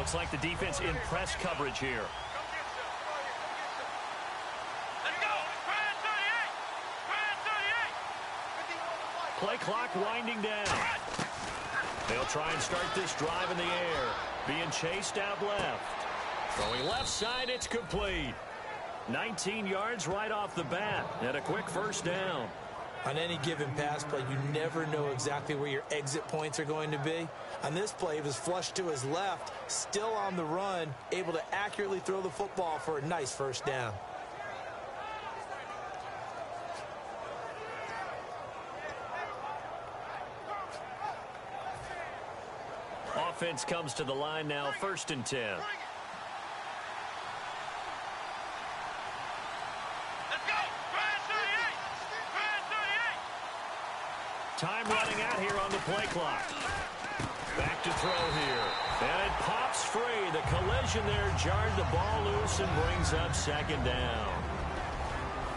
Looks like the defense in press coverage here. Play clock winding down. They'll try and start this drive in the air. Being chased out left. Throwing left side, it's complete. 19 yards right off the bat, and a quick first down. On any given pass play, you never know exactly where your exit points are going to be. On this play, he was flushed to his left, still on the run, able to accurately throw the football for a nice first down. Offense comes to the line now, 1st and 10. Time running out here on the play clock. Back to throw here. And it pops free. The collision there jarred the ball loose and brings up 2nd down.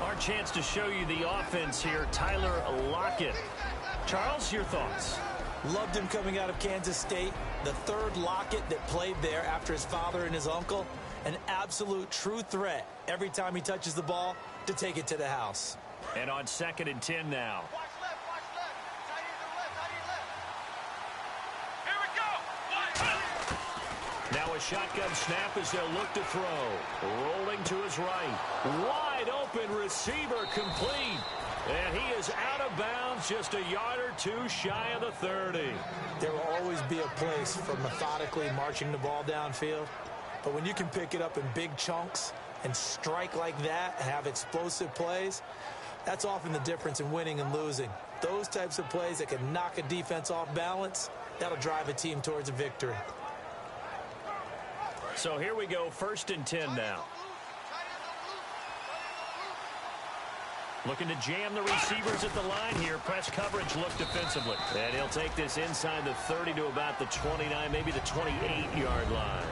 Our chance to show you the offense here, Tyler Lockett. Charles, your thoughts? Loved him coming out of Kansas State. The 3rd Lockett that played there after his father and his uncle. An absolute true threat every time he touches the ball to take it to the house. And on 2nd and 10 now. Now a shotgun snap as they'll look to throw. Rolling to his right. Wide open receiver complete. And he is out of bounds just a yard or two shy of the 30. There will always be a place for methodically marching the ball downfield. But when you can pick it up in big chunks and strike like that and have explosive plays, that's often the difference in winning and losing. Those types of plays that can knock a defense off balance, that'll drive a team towards a victory. So here we go, 1st and 10 now. Looking to jam the receivers at the line here. Press coverage look defensively. And he'll take this inside the 30 to about the 29, maybe the 28-yard line.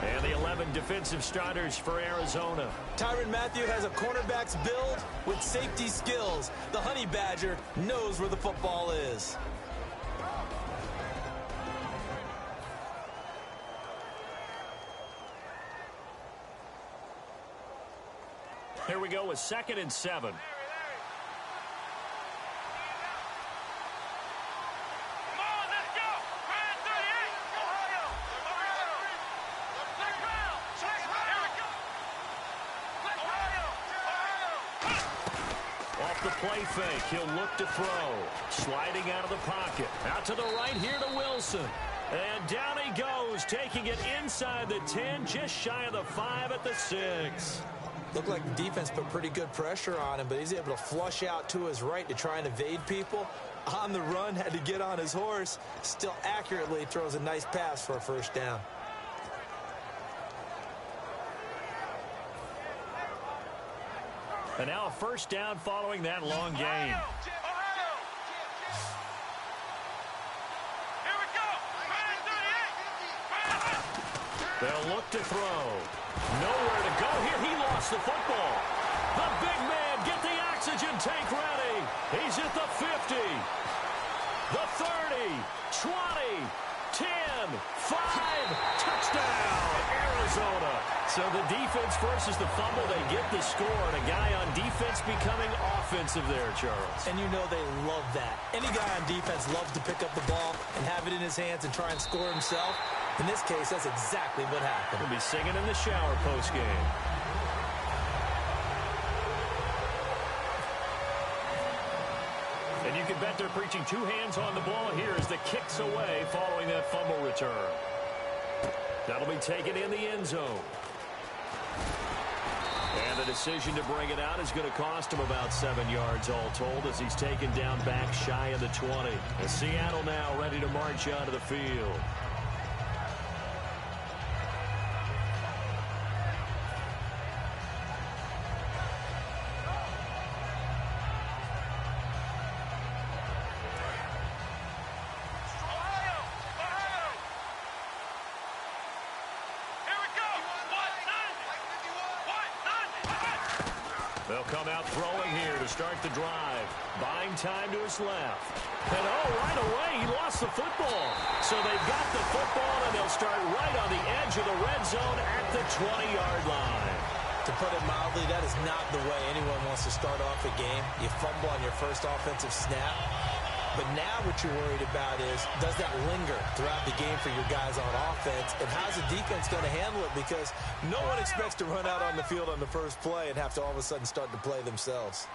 And the 11 defensive starters for Arizona. Tyrann Mathieu has a cornerback's build with safety skills. The Honey Badger knows where the football is. Here we go with 2nd and 7. Off the play fake, he'll look to throw. Sliding out of the pocket. Out to the right here to Wilson. And down he goes, taking it inside the 10, just shy of the 5 at the 6. Looked like the defense put pretty good pressure on him, but he's able to flush out to his right to try and evade people. On the run, had to get on his horse. Still accurately throws a nice pass for a first down. And now a first down following that long gain. They'll look to throw. Nowhere to go here. He lost the football. The big man, get the oxygen tank ready. He's at the 50, the 30, 20, 10, 5, touchdown, Arizona. So the defense forces the fumble. They get the score, and a guy on defense becoming offensive there, Charles. And you know they love that. Any guy on defense loves to pick up the ball and have it in his hands and try and score himself. In this case, that's exactly what happened. He'll be singing in the shower post-game. And you can bet they're preaching 2 hands on the ball here as the kick's away following that fumble return. That'll be taken in the end zone. And the decision to bring it out is going to cost him about 7 yards all told as he's taken down back shy of the 20. And Seattle now ready to march onto the field. They'll come out throwing here to start the drive. Buying time to his left. And, right away, he lost the football. So they've got the football, and they'll start right on the edge of the red zone at the 20-yard line. To put it mildly, that is not the way anyone wants to start off a game. You fumble on your first offensive snap. But now what you're worried about is, does that linger throughout the game for your guys on offense? And how's the defense going to handle it? Because no one expects to run out on the field on the first play and have to all of a sudden start to play themselves.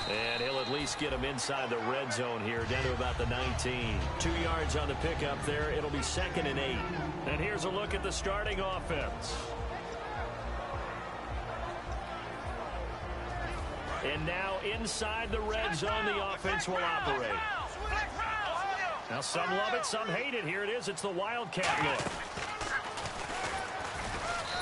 And he'll at least get him inside the red zone here, down to about the 19. 2 yards on the pickup there. It'll be 2nd and 8. And here's a look at the starting offense. And now inside the red zone, the offense will operate. Now some love it, some hate it. Here it is. It's the Wildcat look.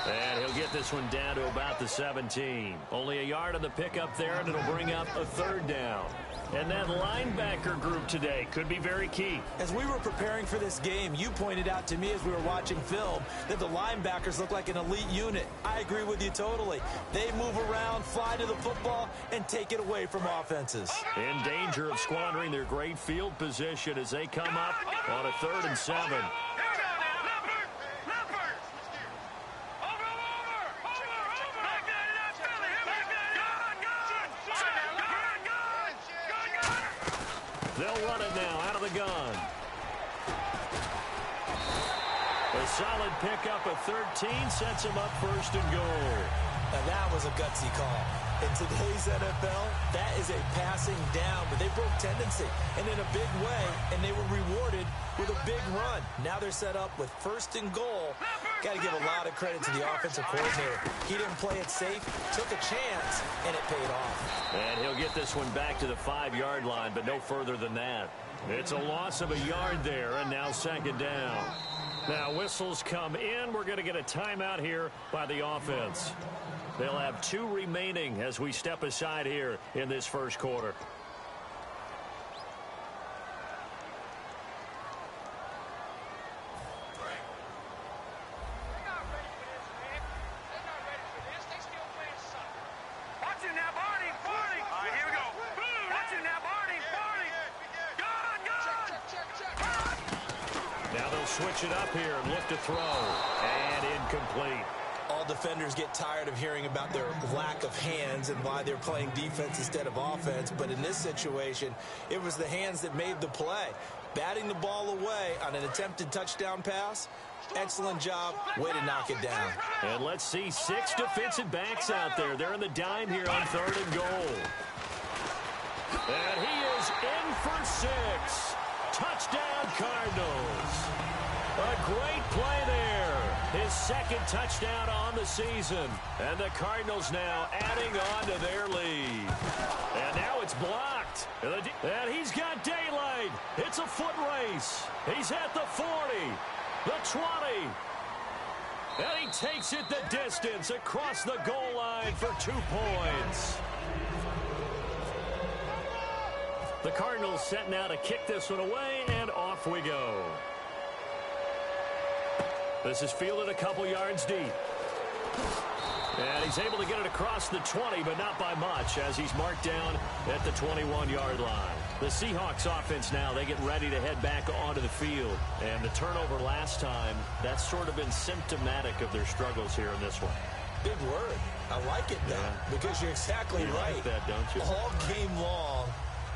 And he'll get this one down to about the 17. Only a yard on the pickup there, and it'll bring up a 3rd down. And that linebacker group today could be very key. As we were preparing for this game, you pointed out to me as we were watching film that the linebackers look like an elite unit. I agree with you totally. They move around, fly to the football, and take it away from offenses. In danger of squandering their great field position as they come up on a 3rd and 7. They'll run it now out of the gun. A solid pickup of 13 sets him up 1st and goal. Now that was a gutsy call. In today's NFL, that is a passing down, but they broke tendency and in a big way, and they were rewarded with a big run. Now they're set up with 1st and goal. Got to give a lot of credit to the offensive coordinator. He didn't play it safe, took a chance, and it paid off. And he'll get this one back to the 5-yard line, but no further than that. It's a loss of a yard there, and now 2nd down. Now whistles come in. We're going to get a timeout here by the offense. They'll have 2 remaining as we step aside here in this first quarter. Now they'll switch it up here and look to throw. And incomplete. All defenders get tired of hearing about their lack of hands and why they're playing defense instead of offense. But in this situation, it was the hands that made the play. Batting the ball away on an attempted touchdown pass. Excellent job. Way to knock it down. And let's see 6 defensive backs out there. They're in the dime here on 3rd and goal. And he is in for 6. Touchdown, Cardinals. A great play there. His 2nd touchdown on the season. And the Cardinals now adding on to their lead. And now it's blocked. And he's got daylight. It's a foot race. He's at the 40, the 20. And he takes it the distance across the goal line for 2 points. The Cardinals set now to kick this one away, and off we go. This is fielded a couple yards deep. And he's able to get it across the 20, but not by much, as he's marked down at the 21-yard line. The Seahawks offense now, they get ready to head back onto the field. And the turnover last time, that's sort of been symptomatic of their struggles here in this one. Big word. I like it, though, because you're exactly right. You like that, don't you? All game long,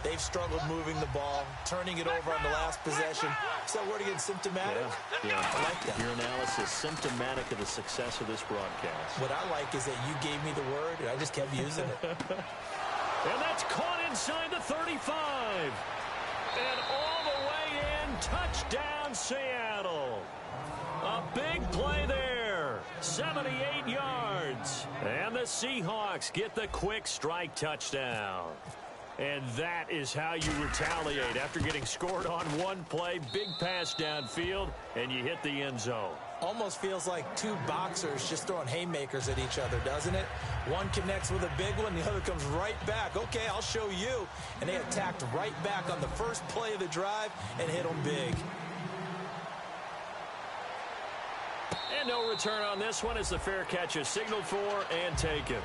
they've struggled moving the ball, turning it over on the last possession. Is that word again, symptomatic? Yeah. I like that. Your analysis, symptomatic of the success of this broadcast. What I like is that you gave me the word, and I just kept using it. And that's caught inside the 35. And all the way in, touchdown, Seattle. A big play there. 78 yards. And the Seahawks get the quick strike touchdown. And that is how you retaliate after getting scored on one play. Big pass downfield, and you hit the end zone. Almost feels like 2 boxers just throwing haymakers at each other, doesn't it? One connects with a big one, the other comes right back. Okay, I'll show you. And they attacked right back on the first play of the drive and hit them big. And no return on this one as the fair catch is signaled for and taken.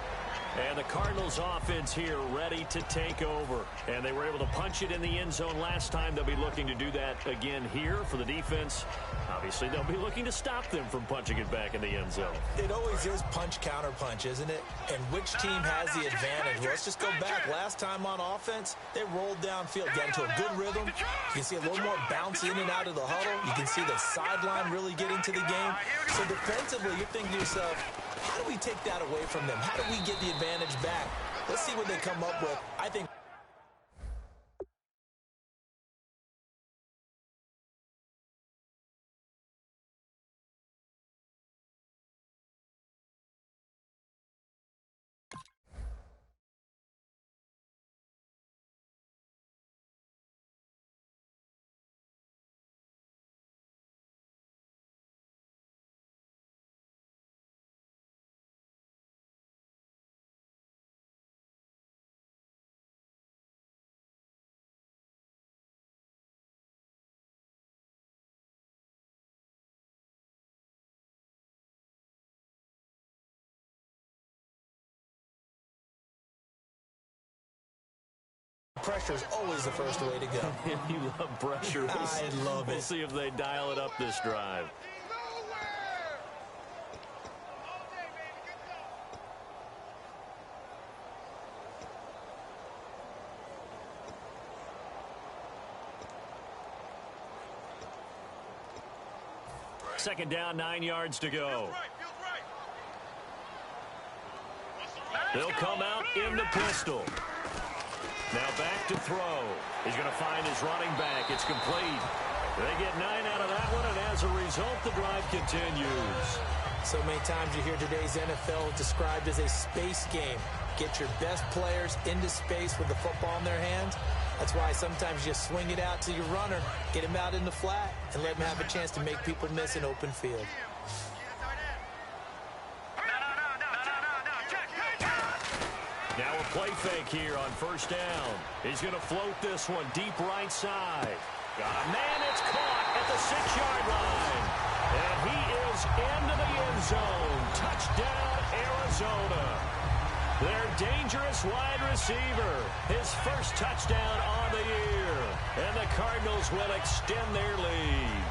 And the Cardinals offense here ready to take over. And they were able to punch it in the end zone last time. They'll be looking to do that again here for the defense. Obviously, they'll be looking to stop them from punching it back in the end zone. It always is punch-counter-punch, isn't it? And which team has the advantage? Well, let's just go back. Last time on offense, they rolled downfield, got into a good rhythm. You can see a little more bounce in and out of the huddle. You can see the sideline really get into the game. So defensively, you're thinking to yourself, how do we take that away from them? How do we get the advantage back? Let's see what they come up with. I think pressure is always the first way to go. You love pressure. I love it. We'll see if they dial it up this drive. Second down, 9 yards to go. They'll come out in the pistol. Now back to throw. He's going to find his running back. It's complete. They get 9 out of that one, and as a result, the drive continues. So many times you hear today's NFL described as a space game. Get your best players into space with the football in their hands. That's why sometimes you swing it out to your runner, get him out in the flat, and let him have a chance to make people miss an open field. Now a play fake here on first down. He's going to float this one deep right side. Got a man, it's caught at the 6-yard line. And he is into the end zone. Touchdown, Arizona. Their dangerous wide receiver. His first touchdown on the year. And the Cardinals will extend their lead.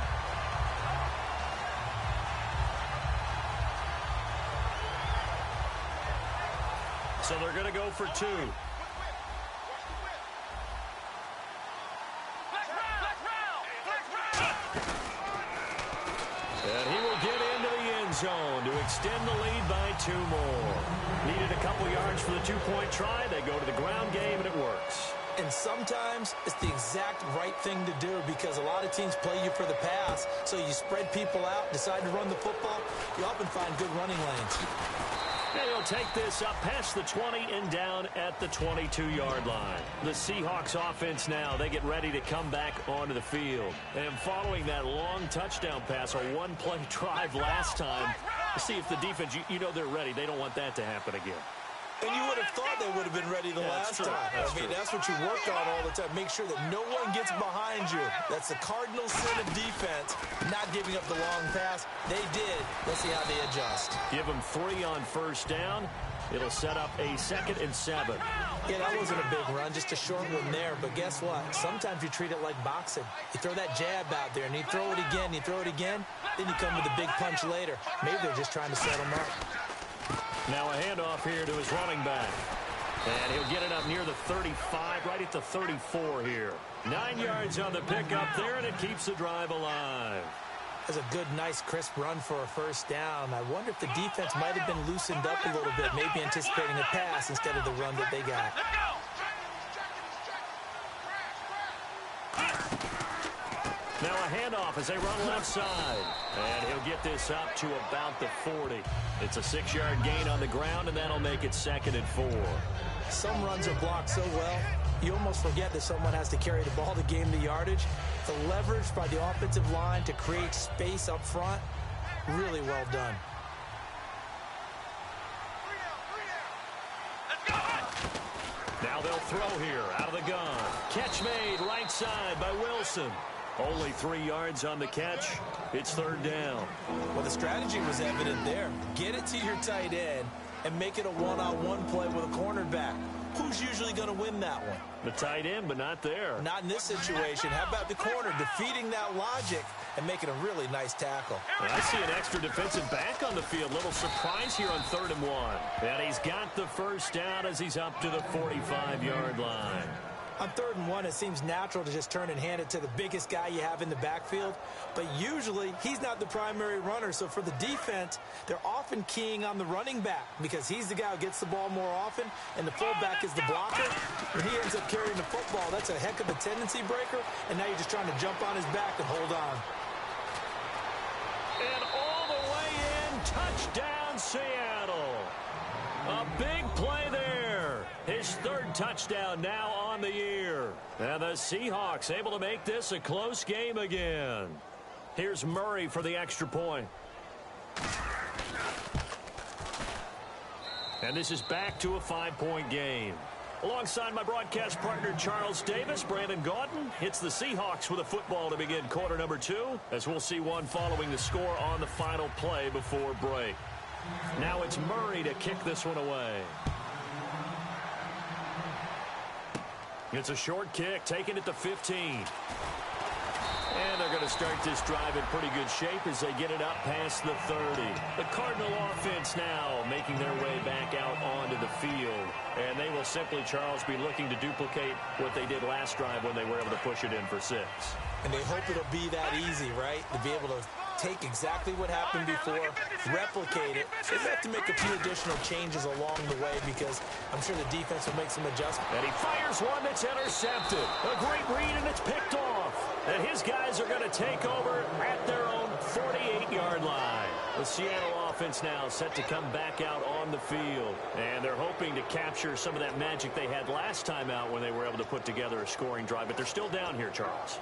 So they're going to go for 2. And he will get into the end zone to extend the lead by 2 more. Needed a couple yards for the 2-point try. They go to the ground game, and it works. And sometimes it's the exact right thing to do because a lot of teams play you for the pass. So you spread people out, decide to run the football. You often find good running lanes. And he'll take this up past the 20 and down at the 22-yard line. The Seahawks offense now, they get ready to come back onto the field. And following that long touchdown pass, a one-play drive last time, to see if the defense, you know they're ready. They don't want that to happen again. And you would have thought they would have been ready the last time. That's what you work on all the time. Make sure that no one gets behind you. That's the Cardinals' sin of defense, not giving up the long pass. They did. Let's see how they adjust. Give them 3 on first down. It'll set up a 2nd and 7. Yeah, that wasn't a big run, just a short one there. But guess what? Sometimes you treat it like boxing. You throw that jab out there, and you throw it again, you throw it again, then you come with a big punch later. Maybe they're just trying to set them up. Now a handoff here to his running back. And he'll get it up near the 35, right at the 34 here. 9 yards on the pickup there, and it keeps the drive alive. That's a good, nice, crisp run for a first down. I wonder if the defense might have been loosened up a little bit, maybe anticipating a pass instead of the run that they got. Now a handoff as they run left side. And he'll get this up to about the 40. It's a 6-yard gain on the ground, and that'll make it 2nd and 4. Some runs are blocked so well, you almost forget that someone has to carry the ball to gain the yardage. The leverage by the offensive line to create space up front, really well done. Now they'll throw here out of the gun. Catch made right side by Wilson. Only 3 yards on the catch. It's third down. Well, the strategy was evident there. Get it to your tight end and make it a one-on-one play with a cornerback. Who's usually going to win that one? The tight end, but not there. Not in this situation. How about the corner defeating that logic and making a really nice tackle? And I see an extra defensive back on the field. Little surprise here on 3rd and 1. And he's got the first down as he's up to the 45-yard line. On 3rd and 1, it seems natural to just turn and hand it to the biggest guy you have in the backfield. But usually, he's not the primary runner. So for the defense, they're often keying on the running back because he's the guy who gets the ball more often, and the fullback is the blocker. When he ends up carrying the football, that's a heck of a tendency breaker, and now you're just trying to jump on his back and hold on. And all the way in, touchdown Seattle. A big play there. His 3rd touchdown now on the year. And the Seahawks able to make this a close game again. Here's Murray for the extra point. And this is back to a 5-point game. Alongside my broadcast partner Charles Davis, Brandon Gaudin hits the Seahawks with a football to begin quarter number 2, as we'll see one following the score on the final play before break. Now it's Murray to kick this one away. It's a short kick, taken at the 15. And they're going to start this drive in pretty good shape as they get it up past the 30. The Cardinal offense now making their way back out onto the field. And they will simply, Charles, be looking to duplicate what they did last drive when they were able to push it in for 6. And they hope it'll be that easy, right? To be able to take exactly what happened before, replicate it. They have to make a few additional changes along the way because I'm sure the defense will make some adjustments. And he fires one that's intercepted. A great read, and it's picked off. And his guys are going to take over at their own 48-yard line. The Seattle offense now set to come back out on the field. And they're hoping to capture some of that magic they had last time out when they were able to put together a scoring drive. But they're still down here, Charles.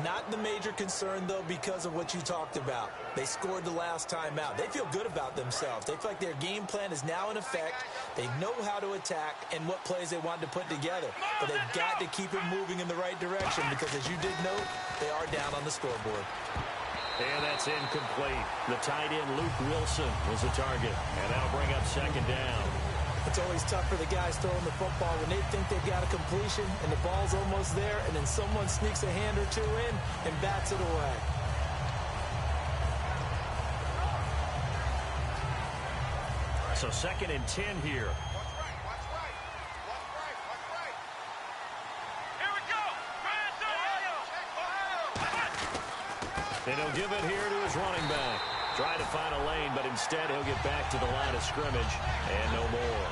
Not the major concern, though, because of what you talked about. They scored the last time out. They feel good about themselves. They feel like their game plan is now in effect. They know how to attack and what plays they want to put together. But they've got to keep it moving in the right direction because, as you did note, they are down on the scoreboard. And that's incomplete. The tight end, Luke Wilson, was the target. And that'll bring up 2nd down. It's always tough for the guys throwing the football when they think they've got a completion and the ball's almost there, and then someone sneaks a hand or two in and bats it away. So 2nd and 10 here. And he'll give it here to his running back. Trying to find a lane, but instead he'll get back to the line of scrimmage and no more.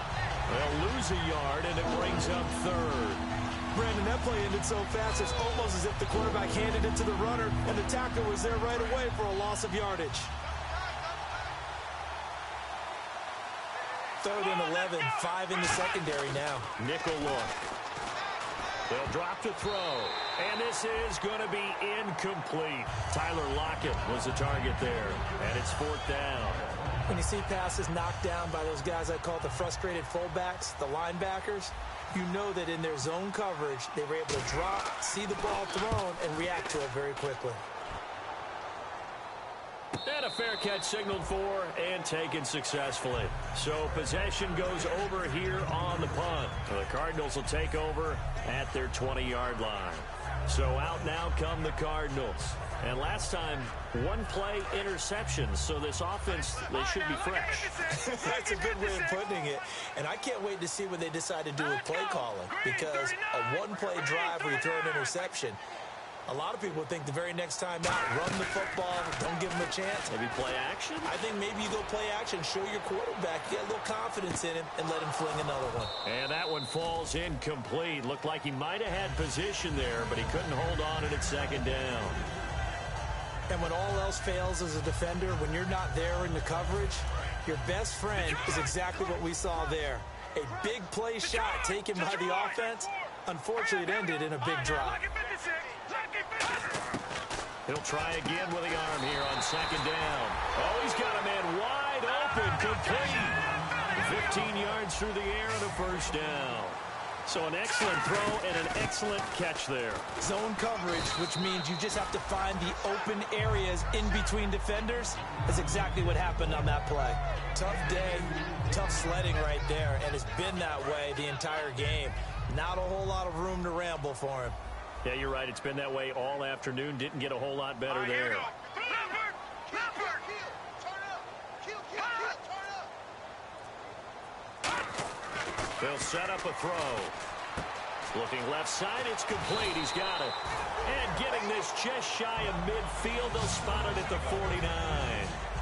They'll lose a yard, and it brings up 3rd. Brandon, that play ended so fast, it's almost as if the quarterback handed it to the runner, and the tackler was there right away for a loss of yardage. 3rd and 11, 5 in the secondary now. Nickel look. They'll drop to throw. And this is going to be incomplete. Tyler Lockett was the target there. And it's 4th down. When you see passes knocked down by those guys I call the frustrated fullbacks, the linebackers, you know that in their zone coverage, they were able to drop, see the ball thrown, and react to it very quickly. And a fair catch signaled for and taken successfully. So possession goes over here on the punt. The Cardinals will take over at their 20-yard line. So out now come the Cardinals. And last time, one play interceptions. So this offense, they should be fresh. That's a good way of putting it. And I can't wait to see what they decide to do with play calling. Because a one-play drive where you throw an interception, a lot of people think the very next time out, run the football, don't give them a chance. Maybe play action? I think maybe you go play action, show your quarterback, get a little confidence in him, and let him fling another one. And that one falls incomplete. Looked like he might have had position there, but he couldn't hold on it at 2nd down. And when all else fails as a defender, when you're not there in the coverage, your best friend is exactly what we saw there. A big play shot taken by the offense. Unfortunately, it ended in a big drop. He'll try again with the arm here on 2nd down. Oh, he's got a man wide open, complete. 15 yards through the air and a 1st down. So an excellent throw and an excellent catch there. Zone coverage, which means you just have to find the open areas in between defenders. That's exactly what happened on that play. Tough day, tough sledding right there, and it's been that way the entire game. Not a whole lot of room to ramble for him. Yeah, you're right. It's been that way all afternoon. Didn't get a whole lot better there. They'll set up a throw. Looking left side, it's complete. He's got it. And getting this just shy of midfield, they'll spot it at the 49.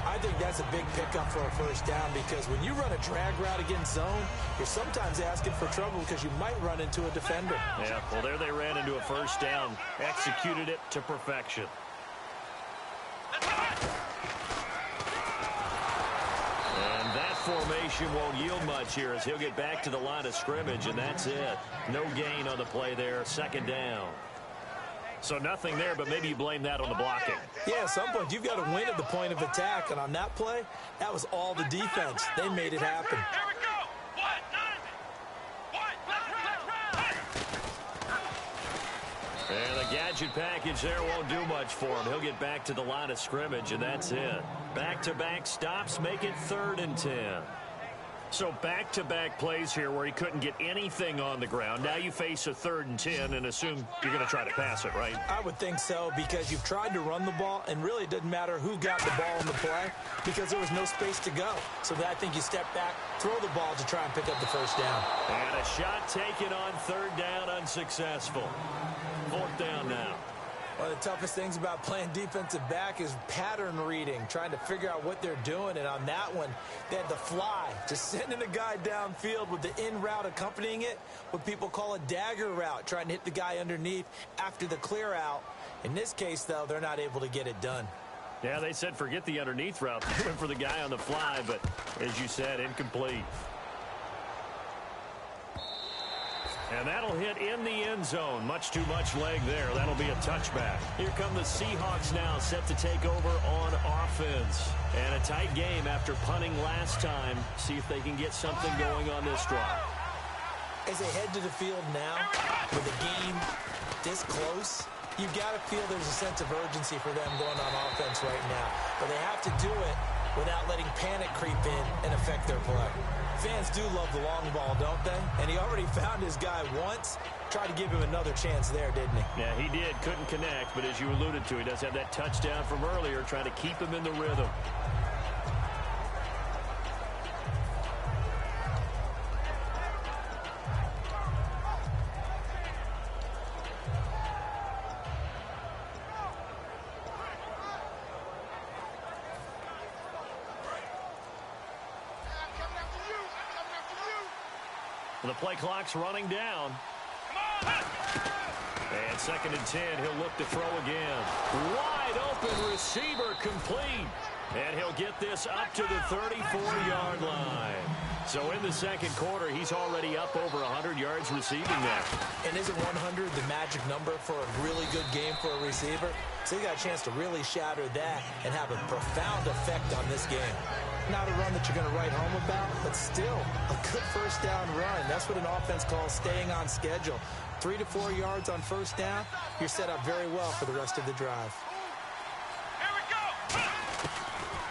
I think that's a big pickup for a first down because when you run a drag route against zone, you're sometimes asking for trouble because you might run into a defender. Yeah, well, there they ran into a first down. Executed it to perfection. And that formation won't yield much here as he'll get back to the line of scrimmage, and that's it. No gain on the play there, second down. So nothing there, but maybe you blame that on the blocking. Yeah, at some point you've got to win at the point of attack, and on that play, that was all the defense. They made it happen. Here we go. And the gadget package there won't do much for him. He'll get back to the line of scrimmage, and that's it. Back-to-back stops make it 3rd and 10. So back-to-back plays here where he couldn't get anything on the ground. Now you face a 3rd and 10 and assume you're going to try to pass it, right? I would think so because you've tried to run the ball, and really it doesn't matter who got the ball in the play because there was no space to go. So I think you step back, throw the ball to try and pick up the first down. And a shot taken on 3rd down, unsuccessful. 4th down now. One of the toughest things about playing defensive back is pattern reading, trying to figure out what they're doing. And on that one, they had the fly, just sending a guy downfield with the in route accompanying it, what people call a dagger route, trying to hit the guy underneath after the clear out. In this case, though, they're not able to get it done. Yeah, they said forget the underneath route. They went for the guy on the fly, but as you said, incomplete. And that'll hit in the end zone. Much too much leg there. That'll be a touchback. Here come the Seahawks now, set to take over on offense. And a tight game after punting last time. See if they can get something going on this drive. As they head to the field now, with the game this close, you've got to feel there's a sense of urgency for them going on offense right now. But they have to do it without letting panic creep in and affect their play. Fans do love the long ball, don't they? And he already found his guy once. Tried to give him another chance there, didn't he? Yeah, he did. Couldn't connect, but as you alluded to, he does have that touchdown from earlier, trying to keep him in the rhythm. The play clock's running down. And 2nd and 10, he'll look to throw again. Wide open receiver complete. And he'll get this up to the 34-yard line. So in the second quarter, he's already up over 100 yards receiving now. And isn't 100 the magic number for a really good game for a receiver? So he got a chance to really shatter that and have a profound effect on this game. Not a run that you're going to write home about, but still a good first down run. That's what an offense calls staying on schedule. 3 to 4 yards on first down, you're set up very well for the rest of the drive. Here we go.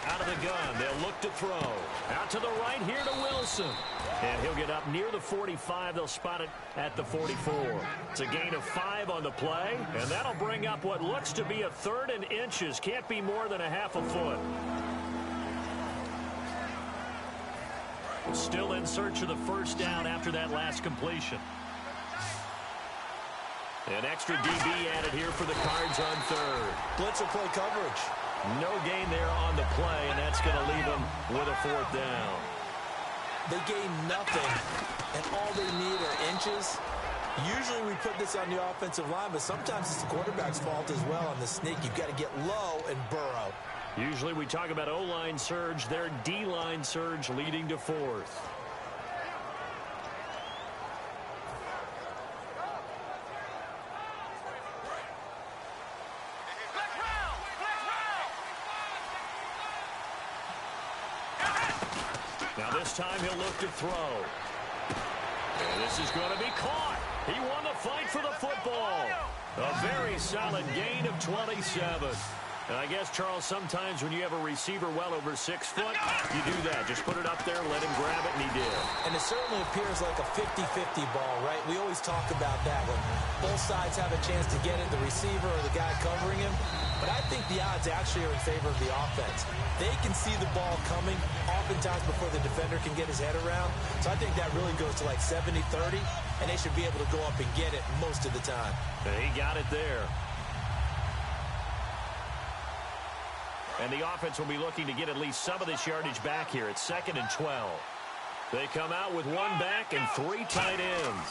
Out of the gun, they'll look to throw. Out to the right here to Wilson. And he'll get up near the 45. They'll spot it at the 44. It's a gain of 5 on the play, and that'll bring up what looks to be a 3rd and inches. Can't be more than a half a foot. Still in search of the first down after that last completion. An extra DB added here for the Cards on 3rd. Blitzer play coverage. No gain there on the play, and that's going to leave them with a 4th down. They gain nothing, and all they need are inches. Usually we put this on the offensive line, but sometimes it's the quarterback's fault as well on the sneak. You've got to get low and burrow. Usually we talk about O-line surge, their D-line surge leading to 4th. Now this time he'll look to throw. And this is going to be caught. He won the fight for the football. A very solid gain of 27. And I guess, Charles, sometimes when you have a receiver well over 6 foot, you do that. Just put it up there, let him grab it, and he did. And it certainly appears like a 50-50 ball, right? We always talk about that when both sides have a chance to get it, the receiver or the guy covering him. But I think the odds actually are in favor of the offense. They can see the ball coming oftentimes before the defender can get his head around. So I think that really goes to like 70-30, and they should be able to go up and get it most of the time. And he got it there. And the offense will be looking to get at least some of this yardage back here. It's 2nd and 12. They come out with 1 back and 3 tight ends.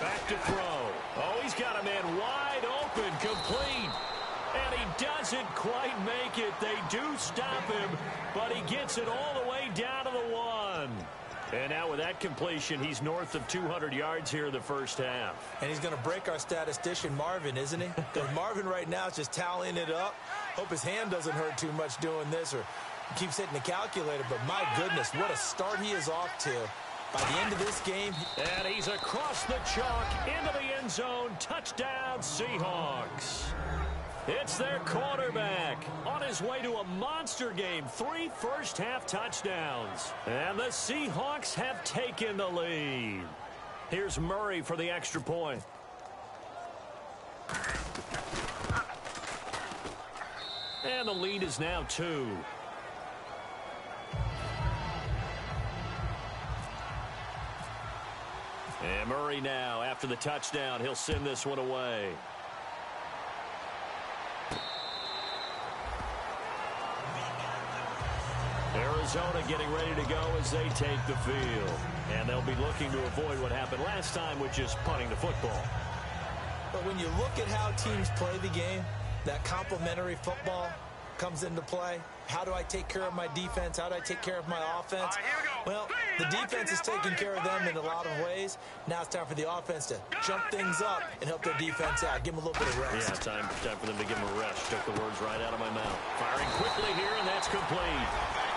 Back to throw. Oh, he's got a man wide open, complete. And he doesn't quite make it. They do stop him, but he gets it all the way down to the 1. And now with that completion, he's north of 200 yards here in the first half. And he's going to break our statistician, Marvin, isn't he? Because Marvin right now is just tallying it up. Hope his hand doesn't hurt too much doing this or keeps hitting the calculator. But my goodness, what a start he is off to. By the end of this game. And he's across the chalk into the end zone. Touchdown, Seahawks. It's their quarterback on his way to a monster game. 3 first-half touchdowns. And the Seahawks have taken the lead. Here's Murray for the extra point. And the lead is now 2. And Murray now, after the touchdown, he'll send this one away. Arizona getting ready to go as they take the field. And they'll be looking to avoid what happened last time, which is punting the football. But when you look at how teams play the game, that complementary football comes into play. How do I take care of my defense? How do I take care of my offense? Well, the defense is taking care of them in a lot of ways. Now it's time for the offense to jump things up and help their defense out. Give them a little bit of rest. Yeah, time for them to give him a rest. Took the words right out of my mouth. Firing quickly here, and that's complete.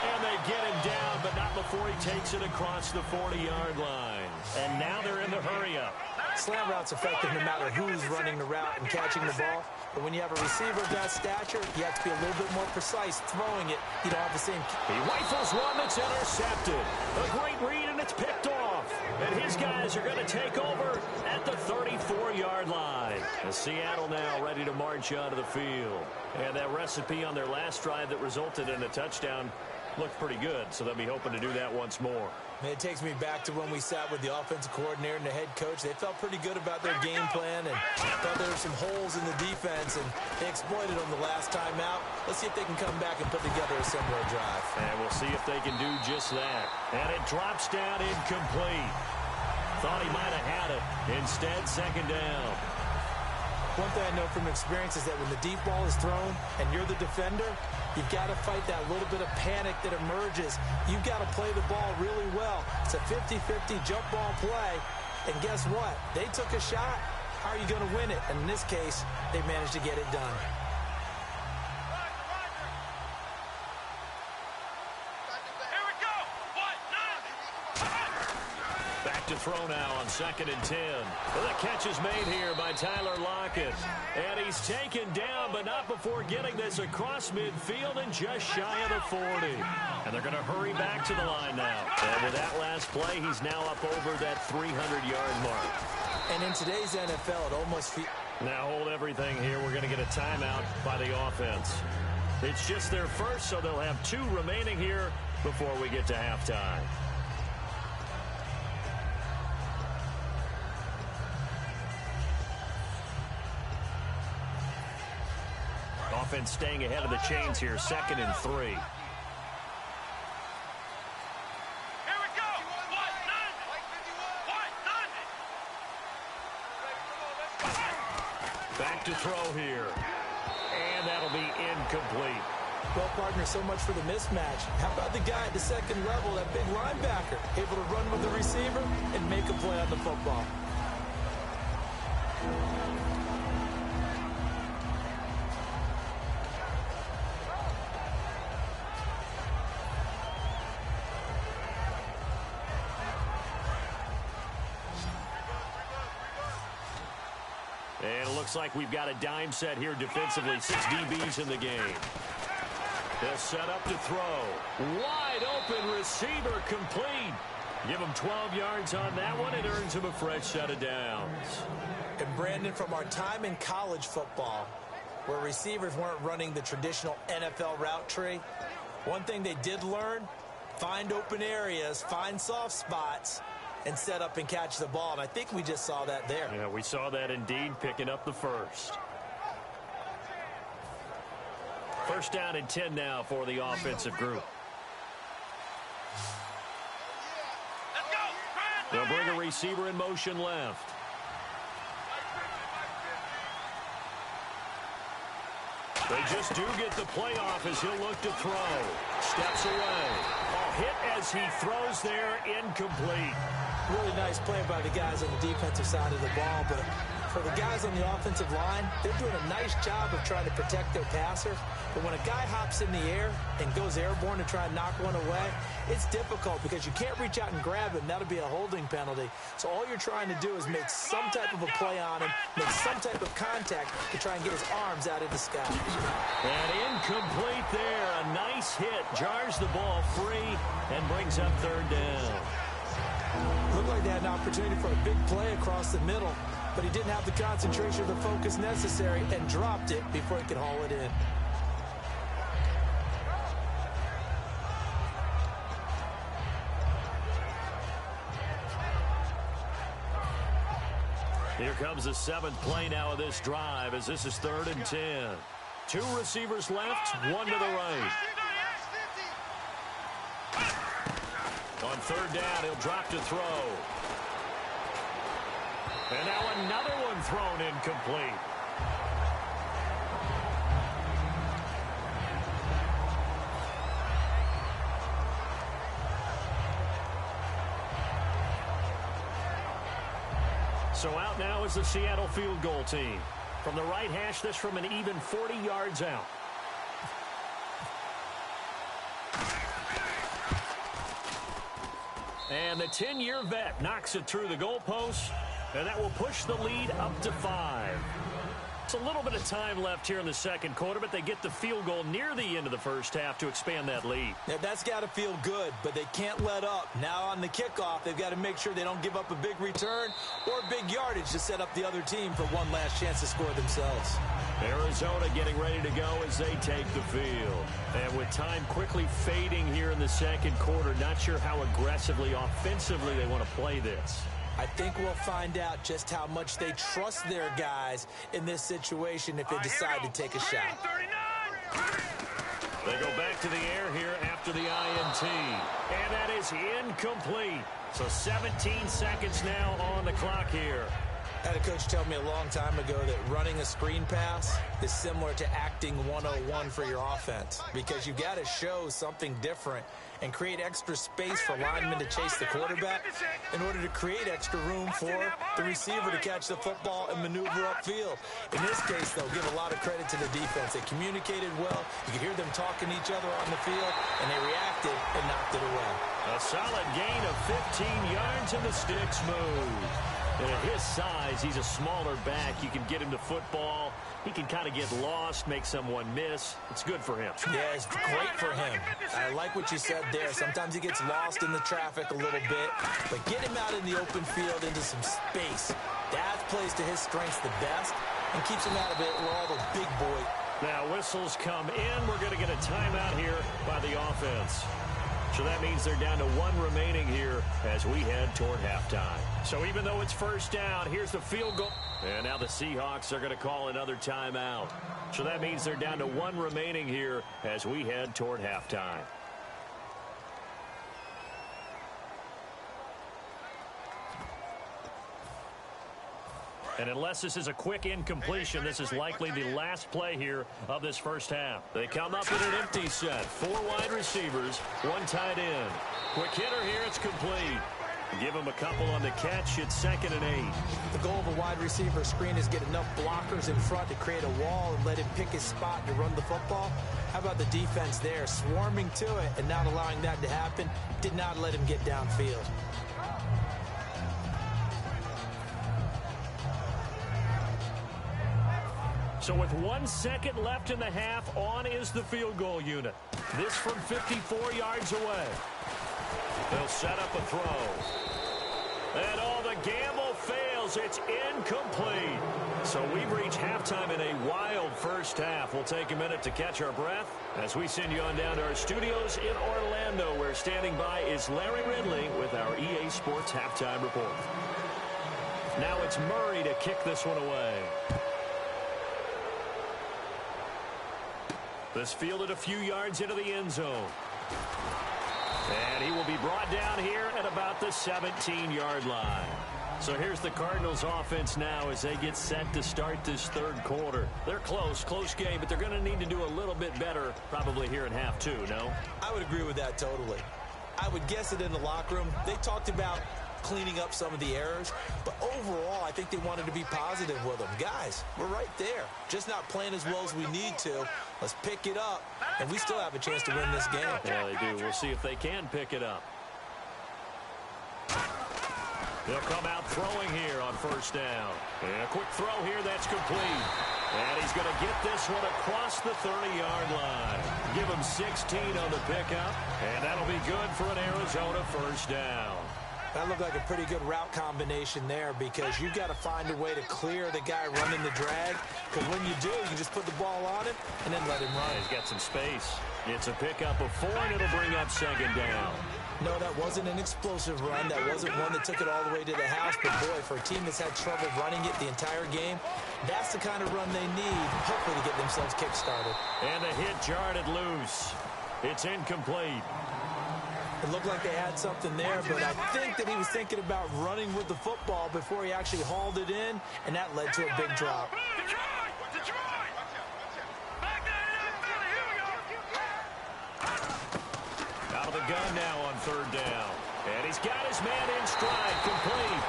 And they get him down, but not before he takes it across the 40-yard line. And now they're in the hurry-up. Slant route's effective no matter who's running the route and catching the ball. But when you have a receiver of that stature, you have to be a little bit more precise throwing it. You don't have the same. He rifles one that's intercepted. A great read, and it's picked off. And his guys are going to take over at the 34-yard line. And Seattle now ready to march out of the field. And that recipe on their last drive that resulted in a touchdown looked pretty good, so they'll be hoping to do that once more. It takes me back to when we sat with the offensive coordinator and the head coach. They felt pretty good about their game plan and thought there were some holes in the defense, and they exploited them the last time out. Let's see if they can come back and put together a similar drive. And we'll see if they can do just that. And it drops down incomplete. Thought he might have had it. Instead, 2nd down. One thing I know from experience is that when the deep ball is thrown and you're the defender, you've got to fight that little bit of panic that emerges. You've got to play the ball really well. It's a 50-50 jump ball play. And guess what? They took a shot. How are you going to win it? And in this case, they managed to get it done. To throw now on 2nd and 10. Well, the catch is made here by Tyler Lockett. And he's taken down, but not before getting this across midfield and just shy of the 40. And they're going to hurry back to the line now. And with that last play, he's now up over that 300-yard mark. And in today's NFL, it almost feels... Now hold everything here. We're going to get a timeout by the offense. It's just their first, so they'll have 2 remaining here before we get to halftime. Offense staying ahead of the chains here, 2nd and 3. Here we go. Back to throw here. And that'll be incomplete. Well, partner, so much for the mismatch. How about the guy at the 2nd level, that big linebacker, able to run with the receiver and make a play on the football? Looks like we've got a dime set here defensively. 6 DBs in the game. They'll set up to throw. Wide open receiver complete. Give him 12 yards on that one. It earns him a fresh set of downs. And Brandon, from our time in college football, where receivers weren't running the traditional NFL route tree, one thing they did learn, find open areas, find soft spots, and set up and catch the ball. And I think we just saw that there. Yeah, we saw that indeed, picking up the first. First down and 10 now for the offensive group. They'll bring a receiver in motion left. They just do get the play off as he'll look to throw. Steps away. Hit as he throws there, incomplete. Really nice play by the guys on the defensive side of the ball, but for the guys on the offensive line, they're doing a nice job of trying to protect their passer. But when a guy hops in the air and goes airborne to try and knock one away, it's difficult because you can't reach out and grab him. That'll be a holding penalty. So all you're trying to do is make some type of a play on him, make some type of contact to try and get his arms out of the sky. And incomplete there. A nice hit. Jars the ball free and brings up third down. Looked like they had an opportunity for a big play across the middle, but he didn't have the concentration or the focus necessary and dropped it before he could haul it in. Here comes the 7th play now of this drive as this is 3rd and 10. 2 receivers left, 1 to the right. On 3rd down, he'll drop to throw. And now another one thrown incomplete. So out now is the Seattle field goal team. From the right hash, this from an even 40 yards out. And the 10-year vet knocks it through the goalpost, and that will push the lead up to 5. It's a little bit of time left here in the second quarter, but they get the field goal near the end of the first half to expand that lead. Now, that's got to feel good, but they can't let up. Now on the kickoff, they've got to make sure they don't give up a big return or big yardage to set up the other team for one last chance to score themselves. Arizona getting ready to go as they take the field. And with time quickly fading here in the second quarter, not sure how aggressively, offensively they want to play this. I think we'll find out just how much they trust their guys in this situation if they decide to take a shot. They go back to the air here after the INT. And that is incomplete. So 17 seconds now on the clock here. I had a coach tell me a long time ago that running a screen pass is similar to acting 101 for your offense because you've got to show something different and create extra space for linemen to chase the quarterback in order to create extra room for the receiver to catch the football and maneuver upfield. In this case, they'll give a lot of credit to the defense. They communicated well. You could hear them talking to each other on the field, and they reacted and knocked it away. A solid gain of 15 yards and the sticks move. And at his size, he's a smaller back. You can get him to football. He can kind of get lost, make someone miss. It's good for him. Yeah, it's great for him. I like what you said there. Sometimes he gets lost in the traffic a little bit, but get him out in the open field into some space. That plays to his strengths the best and keeps him out of it where all the big boy. Now whistles come in. We're going to get a timeout here by the offense. So that means they're down to 1 remaining here as we head toward halftime. So even though it's first down, here's the field goal. And now the Seahawks are going to call another timeout. So that means they're down to 1 remaining here as we head toward halftime. And unless this is a quick incompletion, this is likely the last play here of this first half. They come up in an empty set. 4 wide receivers, 1 tight end. Quick hitter here, it's complete. Give him a couple on the catch. It's 2nd and 8. The goal of a wide receiver screen is get enough blockers in front to create a wall and let him pick his spot to run the football. How about the defense there, swarming to it and not allowing that to happen? Did not let him get downfield. So with 1 second left in the half, on is the field goal unit. This from 54 yards away. They'll set up a throw. And the gamble fails. It's incomplete. So we've reached halftime in a wild first half. We'll take a minute to catch our breath as we send you on down to our studios in Orlando, where standing by is Larry Ridley with our EA Sports Halftime Report. Now it's Murray to kick this one away. This fielded a few yards into the end zone. And he will be brought down here at about the 17-yard line. So here's the Cardinals offense now as they get set to start this third quarter. They're close game, but they're going to need to do a little bit better probably here in half two, no? I would agree with that totally. I would guess it in the locker room. They talked about cleaning up some of the errors, but overall I think they wanted to be positive with them. Guys, we're right there, just not playing as well as we need to. Let's pick it up, and we still have a chance to win this game. Yeah, they do. We'll see if they can pick it up. They'll come out throwing here on first down. And a quick throw here that's complete. And he's going to get this one across the 30-yard line. Give him 16 on the pickup, and that'll be good for an Arizona first down. That looked like a pretty good route combination there, because you've got to find a way to clear the guy running the drag. Because when you do, you can just put the ball on him and then let him run. Yeah, he's got some space. It's a pickup of 4, and it'll bring up second down. No, that wasn't an explosive run. That wasn't one that took it all the way to the house. But, boy, for a team that's had trouble running it the entire game, that's the kind of run they need, hopefully, to get themselves kick-started. And the hit jarred it loose. It's incomplete. It looked like they had something there, but I think that he was thinking about running with the football before he actually hauled it in, and that led to a big drop. Out of the gun now on third down. And he's got his man in stride, complete.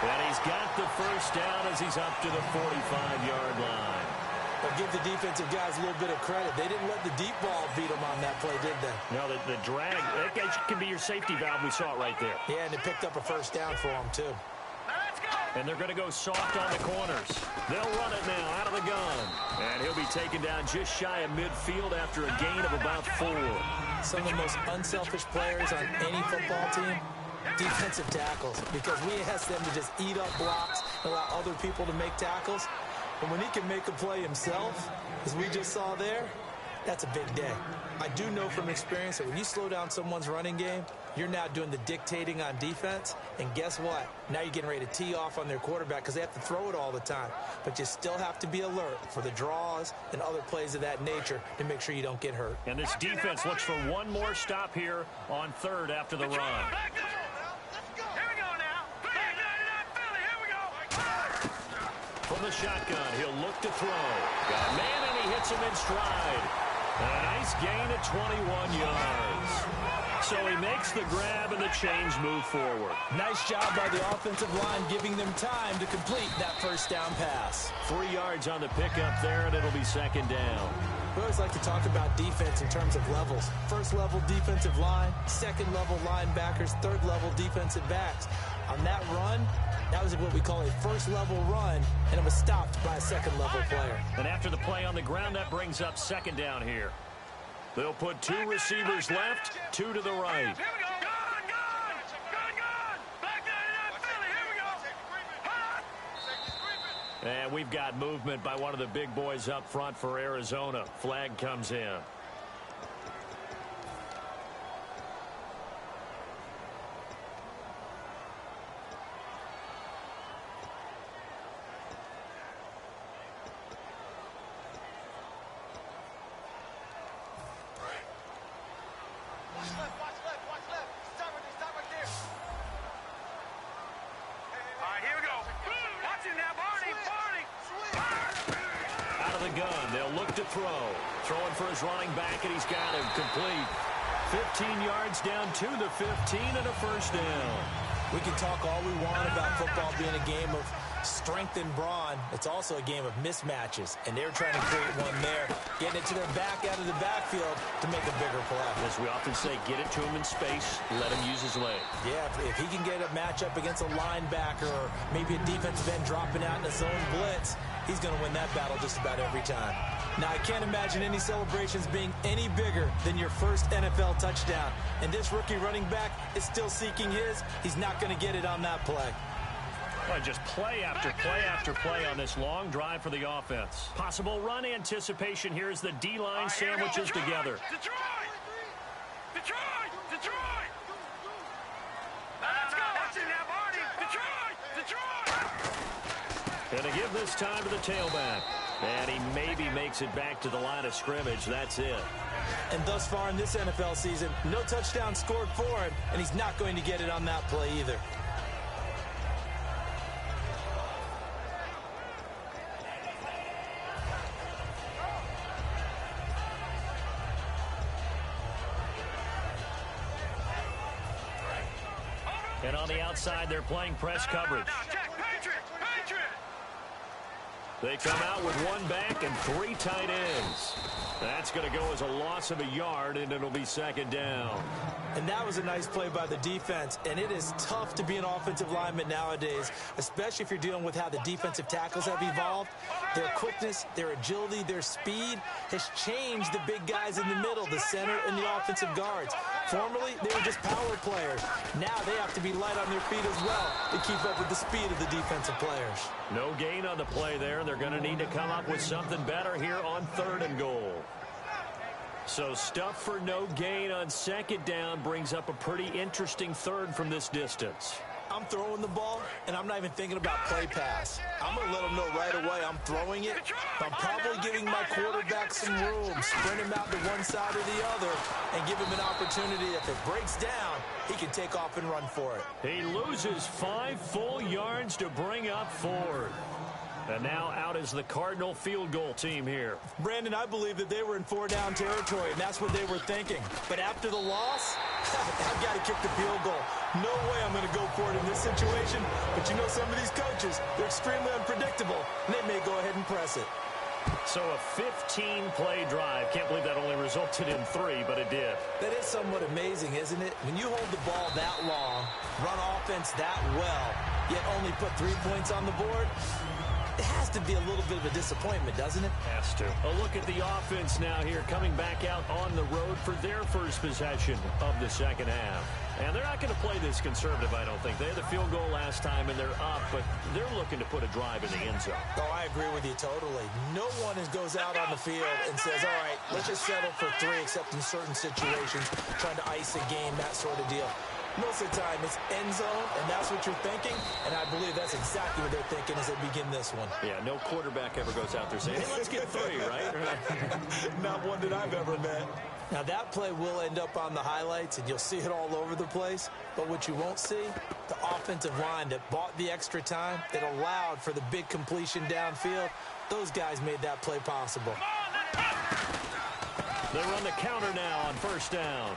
And he's got the first down as he's up to the 45-yard line. But give the defensive guys a little bit of credit. They didn't let the deep ball beat them on that play, did they? No, the drag, that can be your safety valve. We saw it right there. Yeah, and they picked up a first down for them, too. And they're going to go soft on the corners. They'll run it now out of the gun. And he'll be taken down just shy of midfield after a gain of about 4. Some of the most unselfish players on any football team, defensive tackles, because we ask them to just eat up blocks and allow other people to make tackles. But when he can make a play himself, as we just saw there, that's a big day. I do know from experience that when you slow down someone's running game, you're now doing the dictating on defense. And guess what? Now you're getting ready to tee off on their quarterback because they have to throw it all the time. But you still have to be alert for the draws and other plays of that nature to make sure you don't get hurt. And this defense looks for one more stop here on third after the run. From the shotgun, he'll look to throw. Got a man, and he hits him in stride. A nice gain of 21 yards. So he makes the grab, and the chains move forward. Nice job by the offensive line, giving them time to complete that first down pass. 3 yards on the pickup there, and it'll be second down. We always like to talk about defense in terms of levels. First level defensive line, second level linebackers, third level defensive backs. On that run, that was what we call a first level run, and it was stopped by a second level player. And after the play on the ground, that brings up second down here. They'll put 2 receivers left, 2 to the right. And we've got movement by one of the big boys up front for Arizona. Flag comes in. Throwing for his running back, and he's got him complete. 15 yards down to the 15 and a first down. We can talk all we want about football being a game of strength and brawn. It's also a game of mismatches, and they're trying to create one there, getting it to their back out of the backfield to make a bigger play. As we often say, get it to him in space, let him use his leg. Yeah, if he can get a matchup against a linebacker or maybe a defensive end dropping out in a zone blitz, he's going to win that battle just about every time. Now, I can't imagine any celebrations being any bigger than your first NFL touchdown. And this rookie running back is still seeking his. He's not going to get it on that play. Well, just play after play after play on this long drive for the offense. Possible run anticipation here as the D-line sandwiches together. Detroit! Detroit! Detroit! Let's go! That's it now, Marty! Detroit! Detroit! Gonna give this time to the tailback. And he maybe makes it back to the line of scrimmage. That's it. And thus far in this NFL season, no touchdown scored for him, and he's not going to get it on that play either. And on the outside, they're playing press coverage. They come out with one back and 3 tight ends. That's going to go as a loss of a yard, and it'll be second down. And that was a nice play by the defense, and it is tough to be an offensive lineman nowadays, especially if you're dealing with how the defensive tackles have evolved. Their quickness, their agility, their speed has changed the big guys in the middle, the center, and the offensive guards. Formerly, they were just power players. Now they have to be light on their feet as well to keep up with the speed of the defensive players. No gain on the play there. They're going to need to come up with something better here on 3rd and goal. So stuff for no gain on second down brings up a pretty interesting third from this distance. I'm throwing the ball, and I'm not even thinking about play pass. I'm going to let them know right away I'm throwing it. I'm probably giving my quarterback some room, sprint him out to one side or the other, and give him an opportunity. If it breaks down, he can take off and run for it. He loses 5 full yards to bring up 4. And now out is the Cardinal field goal team here. Brandon, I believe that they were in 4-down territory, and that's what they were thinking. But after the loss, I've got to kick the field goal. No way I'm going to go for it in this situation. But you know, some of these coaches, they're extremely unpredictable, and they may go ahead and press it. So a 15-play drive. Can't believe that only resulted in 3, but it did. That is somewhat amazing, isn't it? When you hold the ball that long, run offense that well, yet only put 3 points on the board, it has to be a little bit of a disappointment, doesn't it? Has to. A look at the offense now here, coming back out on the road for their first possession of the second half. And they're not going to play this conservative, I don't think. They had the field goal last time, and they're up, but they're looking to put a drive in the end zone. Oh, I agree with you totally. No one goes out on the field and says, all right, let's just settle for 3, except in certain situations, trying to ice a game, that sort of deal. Most of the time, it's end zone, and that's what you're thinking, and I believe that's exactly what they're thinking as they begin this one. Yeah, no quarterback ever goes out there saying, hey, let's get 3, right? Not one that I've ever met. Now, that play will end up on the highlights, and you'll see it all over the place, but what you won't see, the offensive line that bought the extra time, that allowed for the big completion downfield, those guys made that play possible. They run the counter now on first down.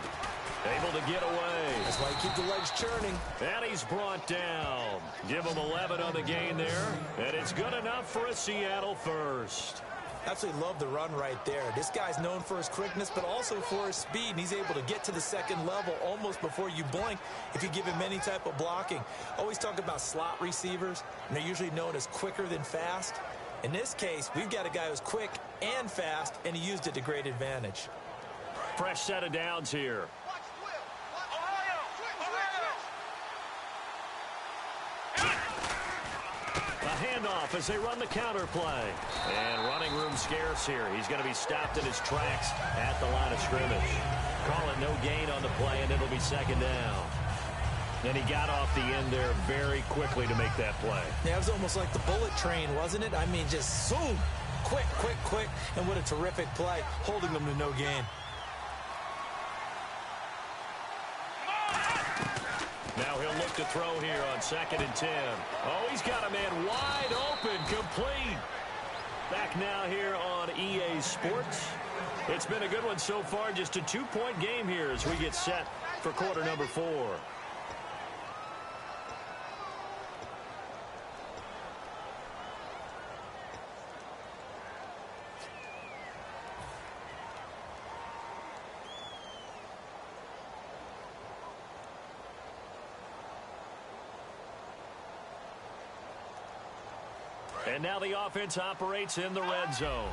Able to get away. That's why you keep the legs churning. And he's brought down. Give him 11 on the gain there. And it's good enough for a Seattle first. Absolutely love the run right there. This guy's known for his quickness, but also for his speed. And he's able to get to the second level almost before you blink if you give him any type of blocking. Always talk about slot receivers, and they're usually known as quicker than fast. In this case, we've got a guy who's quick and fast, and he used it to great advantage. Fresh set of downs here. Handoff as they run the counter play. And running room scarce here. He's going to be stopped in his tracks at the line of scrimmage. Call it no gain on the play, and it'll be second down. And he got off the end there very quickly to make that play. Yeah, it was almost like the bullet train, wasn't it? I mean, just zoom. Quick, quick, quick. And what a terrific play, holding them to no gain. Now he'll look to throw here on 2nd and 10. Oh, he's got a man wide open, complete. Back now here on EA Sports. It's been a good one so far, just a 2-point game here as we get set for quarter number 4. And now the offense operates in the red zone.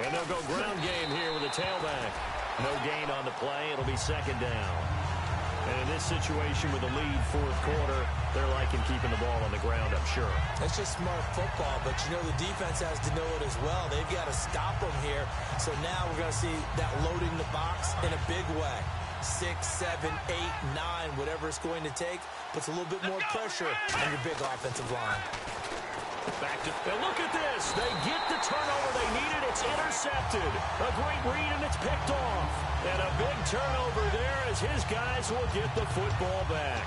And they'll go ground game here with a tailback. No gain on the play. It'll be second down. And in this situation with the lead fourth quarter, they're liking keeping the ball on the ground, I'm sure. It's just smart football, but you know the defense has to know it as well. They've got to stop them here. So now we're going to see that loading the box in a big way. 6, 7, 8, 9, whatever it's going to take, puts a little bit more pressure on your big offensive line. Back to, and look at this. They get the turnover they needed. It's intercepted. A great read, and it's picked off. And a big turnover there as his guys will get the football back.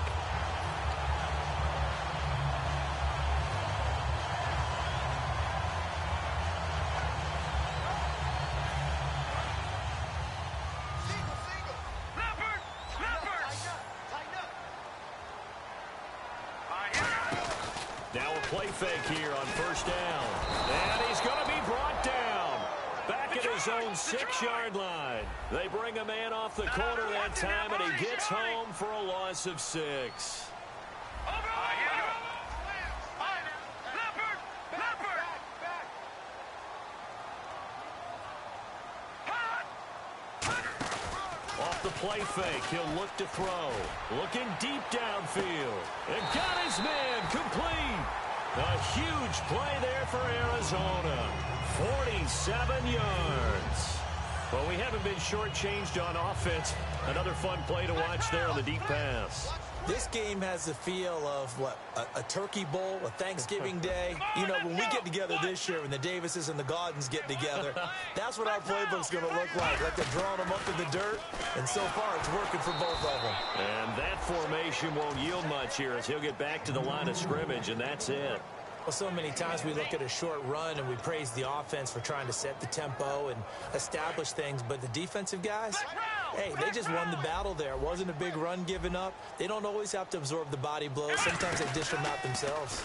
Now a play fake here on first down. And he's going to be brought down. Back at his own 6-yard line. They bring a man off the corner that time, and he gets home for a loss of 6. Off the play fake, he'll look to throw. Looking deep downfield. And got his man complete. A huge play there for Arizona. 47 yards. Well, we haven't been shortchanged on offense. Another fun play to watch there on the deep pass. This game has the feel of, what, a turkey bowl, a Thanksgiving day. You know, when we get together this year, when the Davises and the Gaudens get together, that's what our playbook's going to look like. Like they're drawing them up in the dirt, and so far it's working for both of them. And that formation won't yield much here as he'll get back to the line of scrimmage, and that's it. Well, so many times we look at a short run and we praise the offense for trying to set the tempo and establish things, but the defensive guys, hey, they just won the battle there. It wasn't a big run given up. They don't always have to absorb the body blows. Sometimes they dish them out themselves.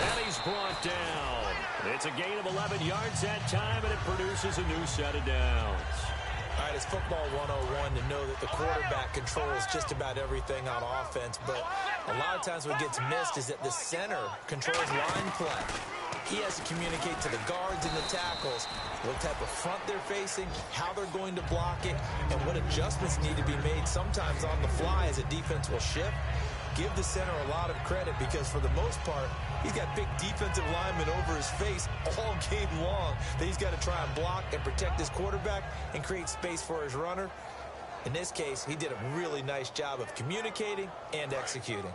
And he's brought down. It's a gain of 11 yards that time, and it produces a new set of downs. All right, it's football 101 to know that the quarterback controls just about everything on offense, but a lot of times what gets missed is that the center controls line play. He has to communicate to the guards and the tackles what type of front they're facing, how they're going to block it, and what adjustments need to be made sometimes on the fly as a defense will shift. Give the center a lot of credit because for the most part, he's got big defensive linemen over his face all game long that he's got to try and block and protect his quarterback and create space for his runner. In this case, he did a really nice job of communicating and executing.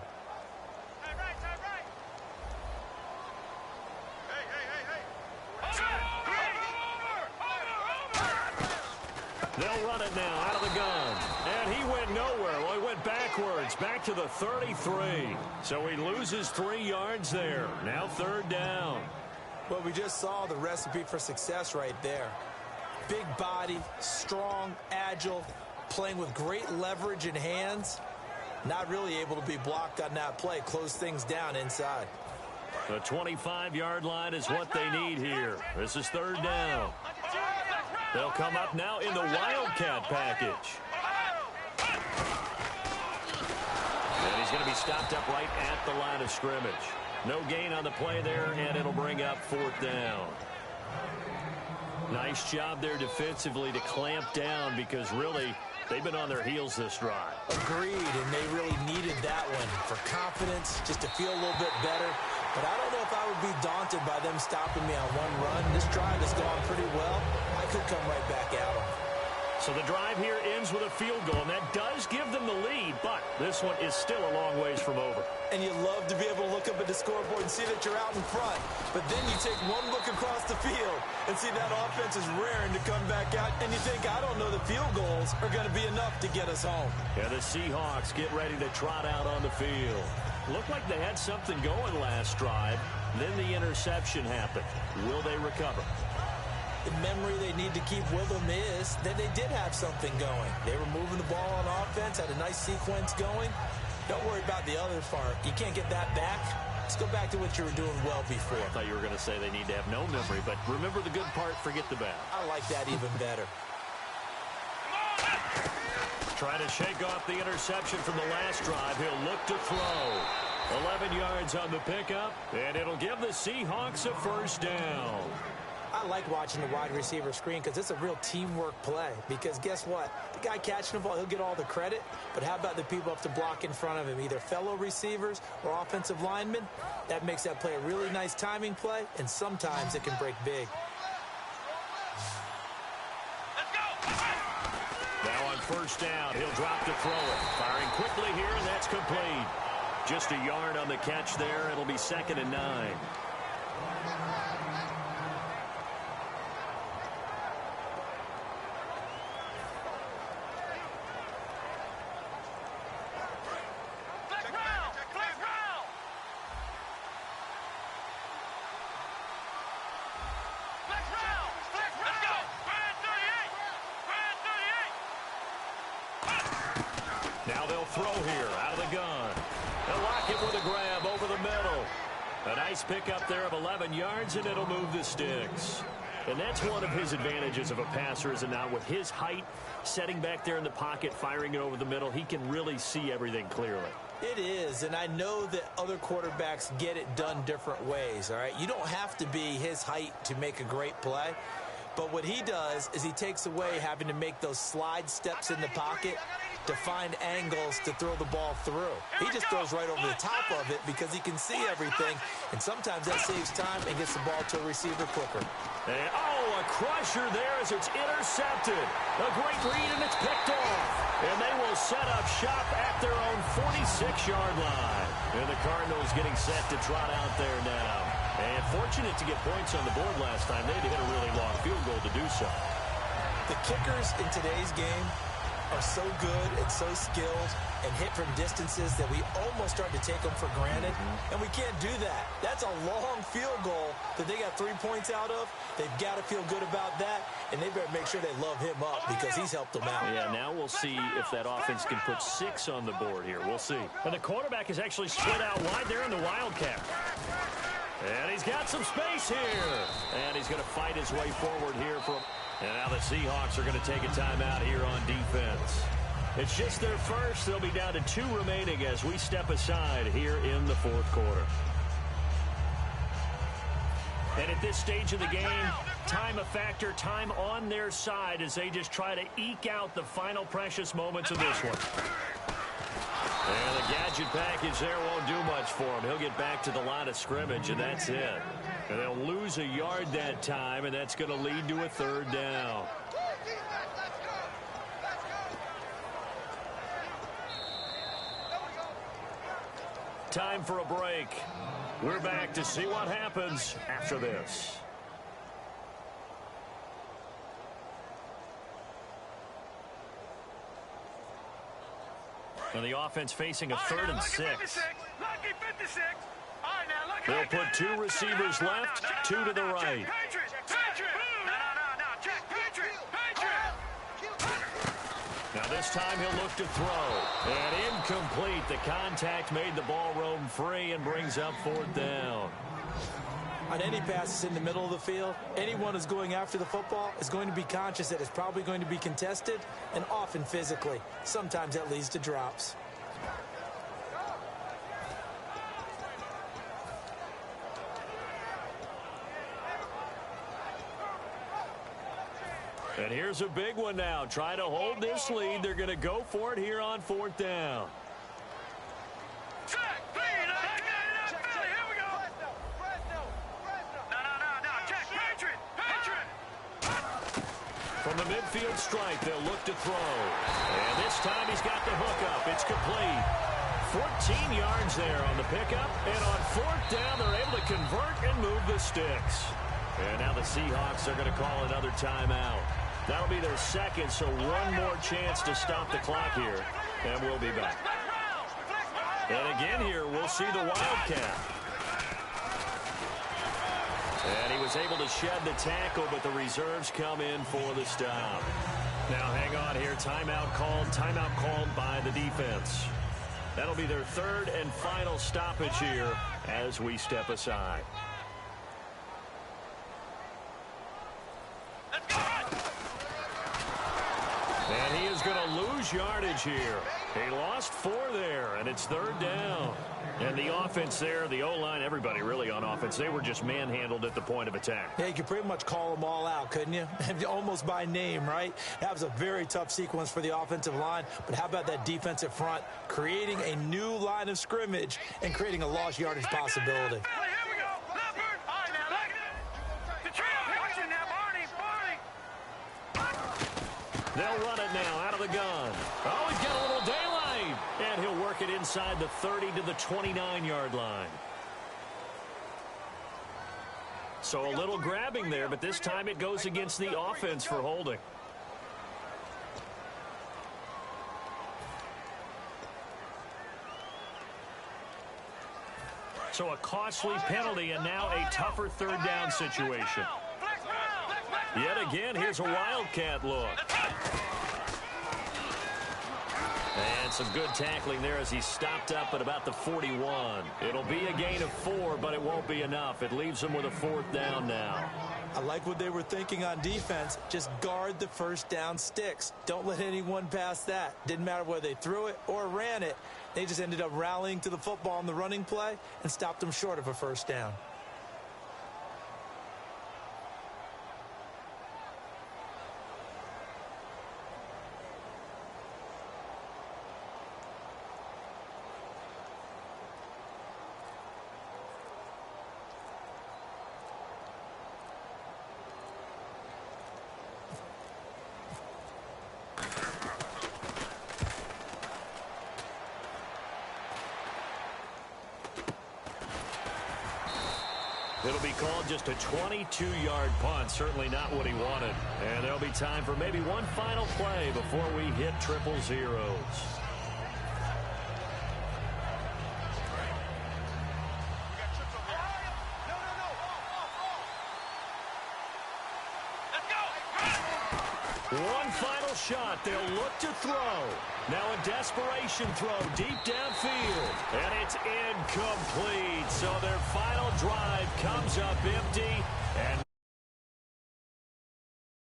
They'll run it now out of the gun. And he went nowhere. Well, he went backwards, back to the 33. So he loses 3 yards there. Now third down. Well, we just saw the recipe for success right there. Big body, strong, agile, playing with great leverage in hands. Not really able to be blocked on that play. Close things down inside. The 25-yard line is what they need here. This is third down. They'll come up now in the Wildcat package. And he's going to be stopped up right at the line of scrimmage. No gain on the play there, and it'll bring up fourth down. Nice job there defensively to clamp down because really they've been on their heels this drive. Agreed, and they really needed that one for confidence, just to feel a little bit better. But I don't know if I would be daunted by them stopping me on one run. This drive has gone pretty well. I could come right back at them. So the drive here ends with a field goal, and that does give them the lead, but this one is still a long ways from over. And you love to be able to look up at the scoreboard and see that you're out in front. But then you take one look across the field and see that offense is raring to come back out, and you think, I don't know, the field goals are going to be enough to get us home. Yeah, the Seahawks get ready to trot out on the field. Looked like they had something going last drive. Then the interception happened. Will they recover? The memory they need to keep with them is that they did have something going. They were moving the ball on offense, had a nice sequence going. Don't worry about the other part. You can't get that back. Let's go back to what you were doing well before. I thought you were going to say they need to have no memory, but remember the good part, forget the bad. I like that even better. Trying to shake off the interception from the last drive. He'll look to throw. 11 yards on the pickup, and it'll give the Seahawks a first down. I like watching the wide receiver screen because it's a real teamwork play. Because guess what? The guy catching the ball, he'll get all the credit. But how about the people up to block in front of him, either fellow receivers or offensive linemen? That makes that play a really nice timing play, and sometimes it can break big. Now on first down, he'll drop to throw it. Firing quickly here, and that's complete. Just a yard on the catch there. It'll be 2nd and 9. Now they'll throw here out of the gun. They'll lock it with a grab over the middle. A nice pickup there of 11 yards, and it'll move the sticks. And that's one of his advantages of a passer, is it not? With his height, setting back there in the pocket, firing it over the middle, he can really see everything clearly. It is, and I know that other quarterbacks get it done different ways, all right? You don't have to be his height to make a great play. But what he does is he takes away having to make those slide steps in the pocket to find angles to throw the ball through. He just throws right over the top of it because he can see everything, and sometimes that saves time and gets the ball to a receiver quicker. And, a crusher there as it's intercepted. A great read, and it's picked off. And they will set up shop at their own 46-yard line. And the Cardinals getting set to trot out there now. And fortunate to get points on the board last time. They had to hit a really long field goal to do so. The kickers in today's game are so good and so skilled and hit from distances that we almost start to take them for granted, and we can't do that. That's a long field goal that they got 3 points out of. They've got to feel good about that, and they better make sure they love him up because he's helped them out. Yeah, now we'll see if that offense can put 6 on the board here. We'll see. And the quarterback is actually split out wide there in the Wildcat. And he's got some space here. And he's going to fight his way forward here from... And now the Seahawks are going to take a timeout here on defense. It's just their first. They'll be down to 2 remaining as we step aside here in the 4th quarter. And at this stage of the game, time a factor, time on their side as they just try to eke out the final precious moments of this one. And the gadget package there won't do much for him. He'll get back to the line of scrimmage, and that's it. And they'll lose a yard that time, and that's going to lead to a 3rd down. Time for a break. We're back to see what happens after this. And the offense facing a 3rd and 6. They'll put 2 receivers left, 2 to the right. Now this time he'll look to throw. And incomplete. The contact made the ball roam free and brings up 4th down. On any passes in the middle of the field, anyone who's going after the football is going to be conscious that it's probably going to be contested, and often physically. Sometimes that leads to drops. And here's a big one now. Trying to hold this lead. They're going to go for it here on 4th down. From the midfield stripe, they'll look to throw. And this time he's got the hook up. It's complete. 14 yards there on the pickup. And on 4th down, they're able to convert and move the sticks. And now the Seahawks are going to call another timeout. That'll be their 2nd, so one more chance to stop the clock here. And we'll be back. And again here, we'll see the Wildcat. And he was able to shed the tackle, but the reserves come in for the stop. Now hang on here. Timeout called by the defense. That'll be their 3rd and final stoppage here as we step aside. And he is going to lose yardage here. He lost 4 there, and it's 3rd down. And the offense there, the O-line, everybody really on offense, they were just manhandled at the point of attack. Yeah, you could pretty much call them all out, couldn't you? Almost by name, right? That was a very tough sequence for the offensive line. But how about that defensive front creating a new line of scrimmage and creating a lost yardage possibility? They'll run it now out of the gun. Oh, he's got a little daylight. And he'll work it inside the 30 to the 29-yard line. So a little grabbing there, but this time it goes against the offense for holding. So a costly penalty and now a tougher 3rd down situation. Yet again, here's a wildcat look. And some good tackling there as he stopped up at about the 41. It'll be a gain of 4, but it won't be enough. It leaves him with a 4th down now. I like what they were thinking on defense. Just guard the 1st down sticks. Don't let anyone pass that. Didn't matter whether they threw it or ran it. They just ended up rallying to the football on the running play and stopped them short of a 1st down. It'll be called just a 22-yard punt. Certainly not what he wanted. And there'll be time for maybe one final play before we hit 000. One final shot. They'll look to throw. Now a desperation throw deep downfield. And it's incomplete. So their final drive comes up empty. And